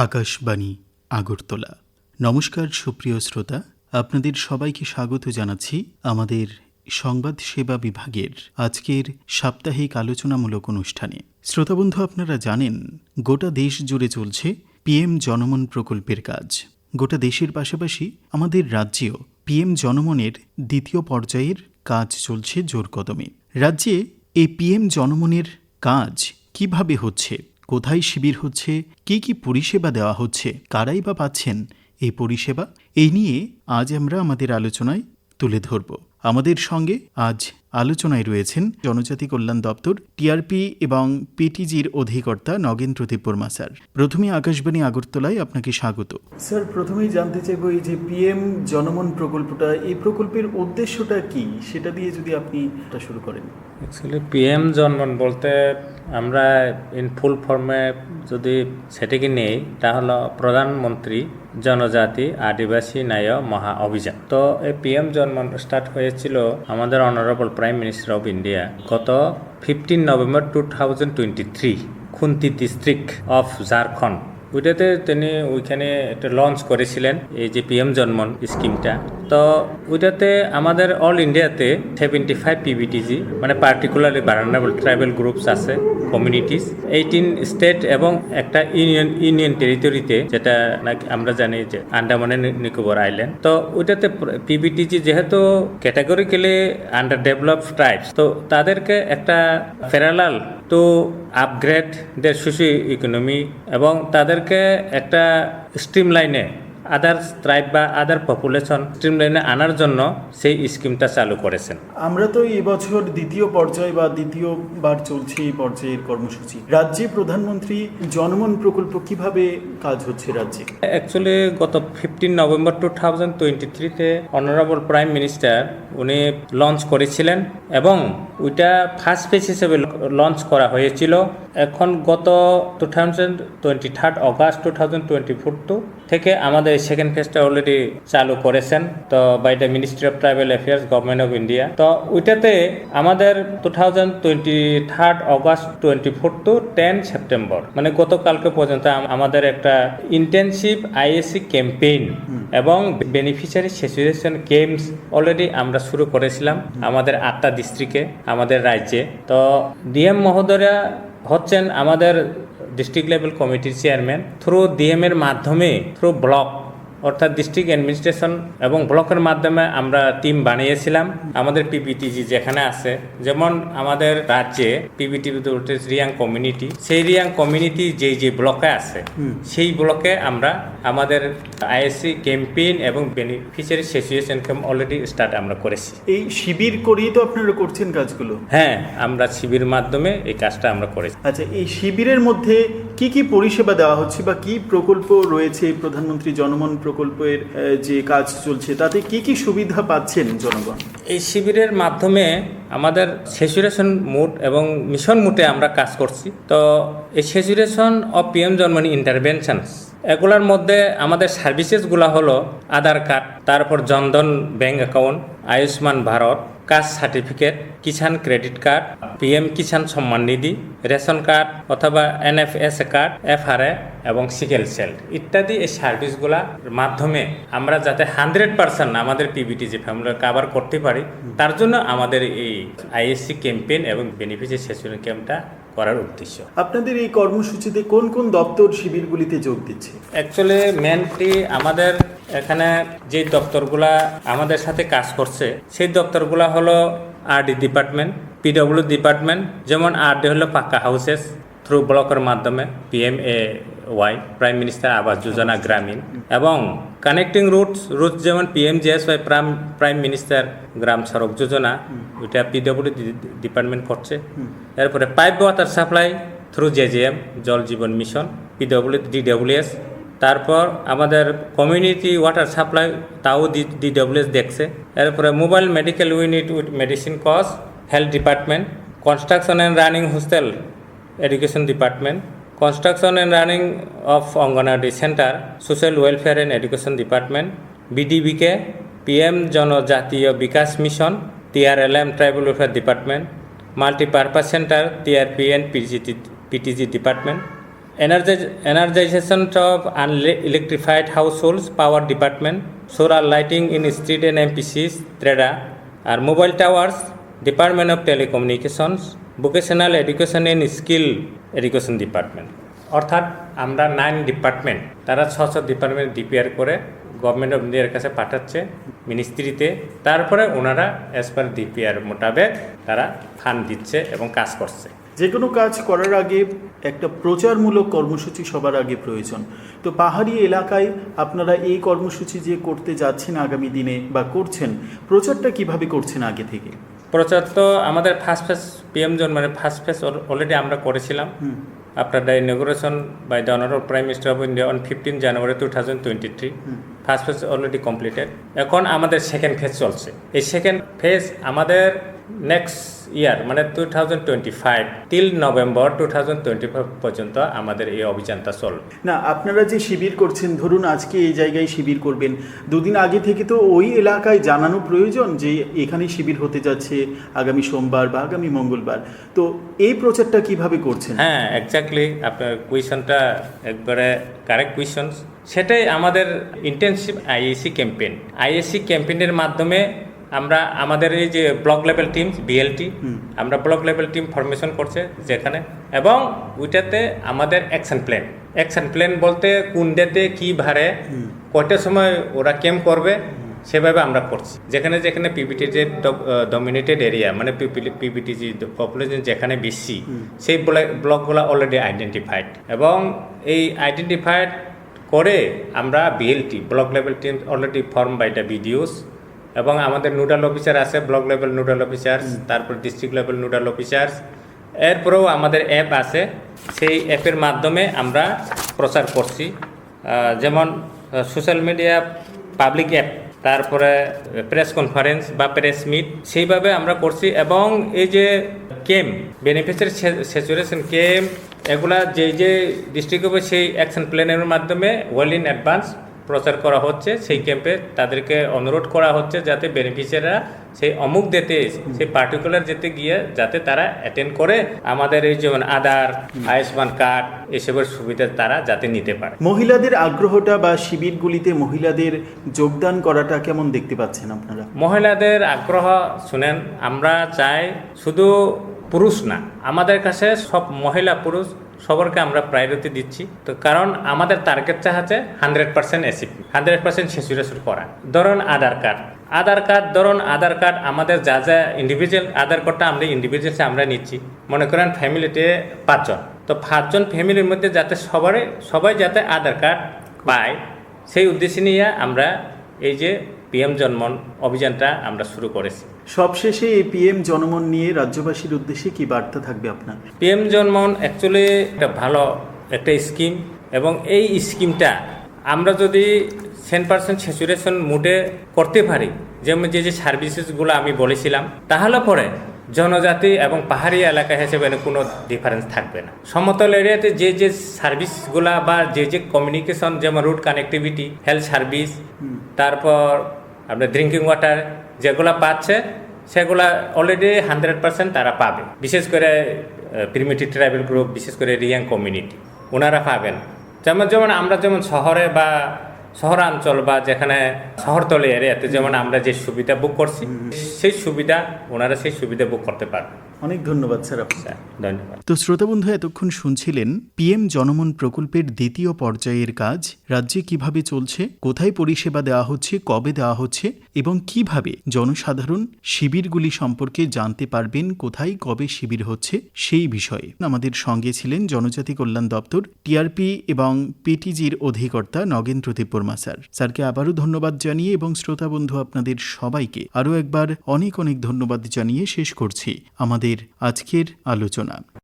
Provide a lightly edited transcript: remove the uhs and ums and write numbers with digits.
আকাশবাণী আগরতলা। নমস্কার সুপ্রিয় শ্রোতা, আপনাদের সবাইকে স্বাগত জানাচ্ছি আমাদের সংবাদ সেবা বিভাগের আজকের সাপ্তাহিক আলোচনামূলক অনুষ্ঠানে। শ্রোতাবন্ধু, আপনারা জানেন গোটা দেশ জুড়ে চলছে পিএম জনমন প্রকল্পের কাজ। গোটা দেশের পাশাপাশি আমাদের রাজ্যেও পিএম জনমনের দ্বিতীয় পর্যায়ের কাজ চলছে জোর কদমে। রাজ্যে এই পিএম জনমনের কাজ কিভাবে হচ্ছে, কোথায় শিবির হচ্ছে, কি কি পরিষেবা দেওয়া হচ্ছে, কারাই বা পাচ্ছেন এই পরিষেবা, এই নিয়ে আজ আমরা আমাদের আলোচনায় তুলে ধরব। আমাদের সঙ্গে আজ আলোচনায় রয়েছেন জনজাতি কল্যাণ দপ্তর টিআরপি এবং পিটিজির অধিকর্তা নগেন্দ্র দেববর্মা স্যার। প্রথমে আকাশবাণী আগরতলায় আপনাকে স্বাগত। স্যার, প্রথমেই জানতে চাইব এই যে পিএম জনমন প্রকল্পটা, এই প্রকল্পের উদ্দেশ্যটা কি, সেটা দিয়ে যদি আপনি এটা শুরু করেন। অ্যাকচুয়ালি পিএম জনমন বলতে আমরা ইন ফুল ফর্মে যদি সেটাকে নেই, তা হলো প্রধানমন্ত্রী জনজাতি আদিবাসী ন্যায় মহা অভিযান। তো এই পিএম জনমন স্টার্ট হয়েছিল আমাদের honourable prime minister of India গত 15 নভেম্বর 2023 খুন্তি ডিস্ট্রিক্ট অফ ঝাড়খণ্ড। ওইটাতে তিনি ওইখানে একটা লঞ্চ করেছিলেন এই যে পিএম জনমন স্কিমটা। তো ওইটাতে আমাদের অল ইন্ডিয়াতে 75 পিবিটিজি মানে পার্টিকুলারলি ভালনারেবল ট্রাইবাল গ্রুপস আছে, কমিউনিটিস 18 স্টেট এবং একটা ইউনিয়ন টেরিটরিতে, যেটা নাকি আমরা জানি যে আন্দামান এন্ড নিকোবর আইল্যান্ড। তো ওইটাতে পিবিটিজি যেহেতু ক্যাটাগরিক্যালি আন্ডার ডেভেলপড ট্রাইবস, তো তাদেরকে একটা parallel to upgrade there socio economy এবং তাদেরকে একটা স্ট্রিমলাইনে আদার ট্রাইব বা আদার পপুলেশন স্ট্রিমলাইনে আনার জন্য সেই স্কিমটা চালু করেছেন। আমরা তো এবছর দ্বিতীয় পর্যায় বা দ্বিতীয়বার চলছে এই পর্যায়ের কর্মসূচি। রাজ্যে প্রধানমন্ত্রী জনমন প্রকল্প কিভাবে কাজ হচ্ছে রাজ্যে? অ্যাকচুয়ালি গত 15 নভেম্বর 2023-তে অনারেবল প্রাইম মিনিস্টার উনি লঞ্চ করেছিলেন এবং ওইটা ফার্স্ট ফেজ হিসেবে লঞ্চ করা হয়েছিল। এখন গত 23 অগাস্ট 2024 থেকে আমাদের সেকেন্ড ফেজটা অলরেডি চালু করেছেন তো by the ministry of tribal affairs, government of India. তো ওইটাতে আমাদের 2023 অগাস্ট 24 টু 10 সেপ্টেম্বর মানে গতকালকে পর্যন্ত আমাদের একটা ইন্টেনসিভ আইএসসি ক্যাম্পেইন এবং বেনিফিশিয়ারি সেচুরেশন গেমস অলরেডি আমরা শুরু করেছিলাম আমাদের 8টা ডিস্ট্রিক্টে আমাদের রাজ্যে। তো ডিএম মহোদয়া হচ্ছেন আমাদের ডিস্ট্রিক্ট লেভেল কমিটির চেয়ারম্যান। থ্রু ডিএম এর মাধ্যমে থ্রু ব্লক অর্থাৎ ডিস্ট্রিক্ট অ্যাডমিনিস্ট্রেশন এবং ব্লকের মাধ্যমে আমরা টিম বানিয়েছিলাম। আমাদের পিবিটিজি যেখানে আছে, যেমন আমাদের রাজ্যে পিবিটি রিয়াং কমিউনিটি, সেই রিয়াং কমিউনিটি যে ব্লকে আছে সেই ব্লকে আমরা আমাদের আইএসসি ক্যাম্পেইন এবং beneficiary saturation camp already start আমরা করেছি। এই শিবির করেই তো আপনারা করছেন কাজগুলো? হ্যাঁ, আমরা শিবির মাধ্যমে এই কাজটা আমরা করেছি। আচ্ছা, এই শিবিরের মধ্যে কি কি পরিষেবা দেওয়া হচ্ছে বা কি প্রকল্প রয়েছে? প্রধানমন্ত্রী জনমন প্রকল্পের যে কাজ চলছে তাতে কি কি সুবিধা পাচ্ছেন জনগণ? এই শিবিরের মাধ্যমে আমাদের সেচুরেশন মুড এবং মিশন মুডে আমরা কাজ করছি। তো এই saturation of PM Janman interventions, এগুলোর মধ্যে আমাদের সার্ভিসেসগুলো হলো আধার কার্ড, তারপর Jan Dhan bank account, Ayushman Bharat, caste certificate, Kisan credit card, PM Kisan Samman Nidhi, ration card অথবা এনএফএস কার্ড, এফআরএ এবং সিকেল সেল ইত্যাদি। এই সার্ভিসগুলোর মাধ্যমে আমরা যাতে 100% আমাদের পিবিটিজি ফ্যামিলি কভার করতে পারি, তার জন্য আমাদের এই আইএসসি ক্যাম্পেইন এবং বেনিফিশিয়ারি সেচুরেশন ক্যাম্পটা করার উদ্দেশ্য। আপনাদের এই কর্মসূচিতে কোন কোন দপ্তর শিবিরগুলিতে যোগ দিচ্ছে? অ্যাকচুয়ালি মেনলি আমাদের এখানে যে দপ্তরগুলা আমাদের সাথে কাজ করছে সেই দপ্তরগুলা হলো আরডি ডিপার্টমেন্ট, পিডব্লিউ ডিপার্টমেন্ট। যেমন আরডি হলো পাক্কা হাউসেস থ্রু ব্লকের মাধ্যমে PMAY প্রাইম মিনিস্টার আবাস যোজনা গ্রামীণ, এবং কানেক্টিং রুটস যেমন PMGSY prime minister Gram Sadak Yojana, ওইটা পিডব্লিউ ডিপার্টমেন্ট করছে। এরপরে pipe water supply through JJM Jal Jeevan mission, DWS। তারপর আমাদের কমিউনিটি ওয়াটার সাপ্লাই, তাও DWS দেখছে। এরপরে mobile medical unit with medicine cost, health department. Construction and running hostel education department, construction and running of Anganwadi centre, social welfare and education department, BDBK PM Janjatiya Vikas mission, TRLM tribal welfare department, multipurpose centre TRP and PTG department, energization of unelectrified households, power department, solar lighting in street and MPCs, TREDA, আর mobile towers, department of telecommunications, vocational education and skill education department. অর্থাৎ আমরা 9 department, তারা 6 department DPR করে government of ইন্ডিয়ার কাছে পাঠাচ্ছে মিনিস্ট্রিতে, তারপরে ওনারা অ্যাজ পার ডিপিআর মোতাবেক তারা ফান্ড দিচ্ছে এবং কাজ করছে। যে কোনো কাজ করার আগে একটা প্রচারমূলক কর্মসূচি সবার আগে প্রয়োজন। তো পাহাড়ি এলাকায় আপনারা এই কর্মসূচি যে করতে যাচ্ছেন আগামী দিনে বা করছেন, প্রচারটা কিভাবে করছেন আগে থেকে? প্রচার তো আমাদের ফার্স্ট ফেজ পিএম জন মানে ফার্স্ট ফেজ অলরেডি আমরা করেছিলাম after the inauguration by the honourable prime minister of India on 15 January 2023। First phase already completed. এখন আমাদের সেকেন্ড ফেজ চলছে। এই সেকেন্ড ফেজ আমাদের নেক্সট ইয়ার মানে 2025 টিল নভেম্বর 2025 পর্যন্ত আমাদের এই অভিযানটা চলবে। না, আপনারা যে শিবির করছেন, ধরুন আজকে এই জায়গায় শিবির করবেন, দুদিন আগে থেকে তো ওই এলাকায় জানানো প্রয়োজন যে এখানে শিবির হতে যাচ্ছে আগামী সোমবার বা আগামী মঙ্গলবার। তো এই প্রচারটা কিভাবে করছেন? হ্যাঁ, এক্স্যাক্টলি আপনার কোয়েশনটা একবারে কারেক্ট কোয়েশন। সেটাই আমাদের ইন্টেনসিভ আইএসি ক্যাম্পেইন। আইএসি ক্যাম্পেইনের মাধ্যমে আমরা আমাদের এই যে ব্লক লেভেল টিম বিএলটি, আমরা ব্লক লেভেল টিম ফরমেশন করছে যেখানে, এবং ওইটাতে আমাদের অ্যাকশন প্ল্যান বলতে কোন ডেতে কী ভারে কয়টার সময় ওরা ক্যাম্প করবে সেভাবে আমরা করছি। যেখানে যেখানে পিবিটি যে ডমিনেটেড এরিয়া মানে পিবিটি যে পপুলেশন যেখানে বেশি সেই ব্লকগুলো অলরেডি আইডেন্টিফাইড, এবং এই আইডেন্টিফাইড করে আমরা BLT block level team already form by the BDOs, এবং আমাদের নোডাল অফিসার আছে, ব্লক লেভেল নোডাল অফিসার্স, তারপর ডিস্ট্রিক্ট লেভেল নোডাল অফিসার্স। এরপরেও আমাদের অ্যাপ আছে, সেই অ্যাপের মাধ্যমে আমরা প্রচার করছি, যেমন সোশ্যাল মিডিয়া, পাবলিক অ্যাপ, তারপরে প্রেস কনফারেন্স বা প্রেস মিট, সেইভাবে আমরা করছি। এবং এই যে ক্যাম্প বেনিফিশিয়ারি স্যাচুরেশন ক্যাম্প, এগুলা যে যে ডিস্ট্রিক্ট হবে সেই অ্যাকশন প্ল্যানের মাধ্যমে ওয়েল ইন অ্যাডভান্স প্রচার করা হচ্ছে। সেই ক্যাম্পে তাদেরকে অনুরোধ করা হচ্ছে যাতে বেনিফিশিয়ারিরা সেই অমুক ডেতে সেই পার্টিকুলার ডেতে গিয়ে যাতে তারা অ্যাটেন্ড করে আমাদের এই যেমন আধার, আয়ুষ্মান কার্ড এসবের সুবিধা তারা যাতে নিতে পারে। মহিলাদের আগ্রহটা বা শিবিরগুলিতে মহিলাদের যোগদান করাটা কেমন দেখতে পাচ্ছেন আপনারা? মহিলাদের আগ্রহ শুনেন, আমরা চাই শুধু পুরুষ না, আমাদের কাছে সব মহিলা পুরুষ সবারকে আমরা প্রায়োরিটি দিচ্ছি। তো কারণ আমাদের টার্গেটটা হচ্ছে 100% এসিপি, 100% স্যাচুরেশন করা। ধরুন আধার কার্ড আমাদের যা যা ইন্ডিভিজুয়াল আধার কার্ডটা আমরা ইন্ডিভিজুয়ালসে আমরা নিচ্ছি। মনে করেন ফ্যামিলিতে 5 জন, তো 5 জন ফ্যামিলির মধ্যে যাতে সবাই যাতে আধার কার্ড পায়, সেই উদ্দেশ্যে নিয়ে আমরা এই যে পিএম জনমন অভিযানটা আমরা শুরু করেছি। সবশেষে এই পিএম জনমন নিয়ে রাজ্যবাসীর উদ্দেশ্যে কি বার্তা থাকবে আপনার? পিএম জনমন অ্যাকচুয়ালি একটা ভালো একটা স্কিম, এবং এই স্কিমটা আমরা যদি 100% স্যাচুরেশন মুডে করতে পারি, যেমন যে যে সার্ভিসেসগুলো আমি বলেছিলাম, তাহলে পরে জনজাতি এবং পাহাড়ি এলাকা হিসেবে কোনো ডিফারেন্স থাকবে না। সমতল এরিয়াতে যে যে সার্ভিসগুলা বা যে যে কমিউনিকেশন, যেমন রুট কানেক্টিভিটি, হেলথ সার্ভিস, তারপর আপনার ড্রিঙ্কিং ওয়াটার যেগুলো পাচ্ছে সেগুলা অলরেডি 100% তারা পাবে। বিশেষ করে প্রিমিটিভ ট্রাইবাল গ্রুপ, বিশেষ করে রিয়াং কমিউনিটি, ওনারা পাবেন। যেমন আমরা যেমন শহরে বা শহরাঞ্চল বা যেখানে শহরতলি এরিয়াতে যেমন আমরা যে সুবিধা বুক করছি, সেই সুবিধা ওনারা সেই সুবিধা বুক করতে পারবে। অনেক ধন্যবাদ স্যার। ধন্যবাদ। তো শ্রোতা বন্ধু, এতক্ষণ শুনছিলেন পিএম জনমন প্রকল্পের দ্বিতীয় পর্যায়ের কাজ রাজ্যে কিভাবে চলছে, কোথায় পরিষেবা দেওয়া হচ্ছে, কবে দেওয়া হচ্ছে এবং কিভাবে জনসাধারণ শিবিরগুলি সম্পর্কে জানতে পারবেন, কোথায় কবে শিবির হচ্ছে সেই বিষয়ে। আমাদের সঙ্গে ছিলেন জনজাতি কল্যাণ দপ্তর টিআরপি এবং পিটিজির অধিকর্তা নগেন্দ্র দেববর্মা স্যার। স্যারকে আবারও ধন্যবাদ জানিয়ে এবং শ্রোতা বন্ধু আপনাদের সবাইকে আরও একবার অনেক অনেক ধন্যবাদ জানিয়ে শেষ করছি আমাদের আজকের আলোচনা।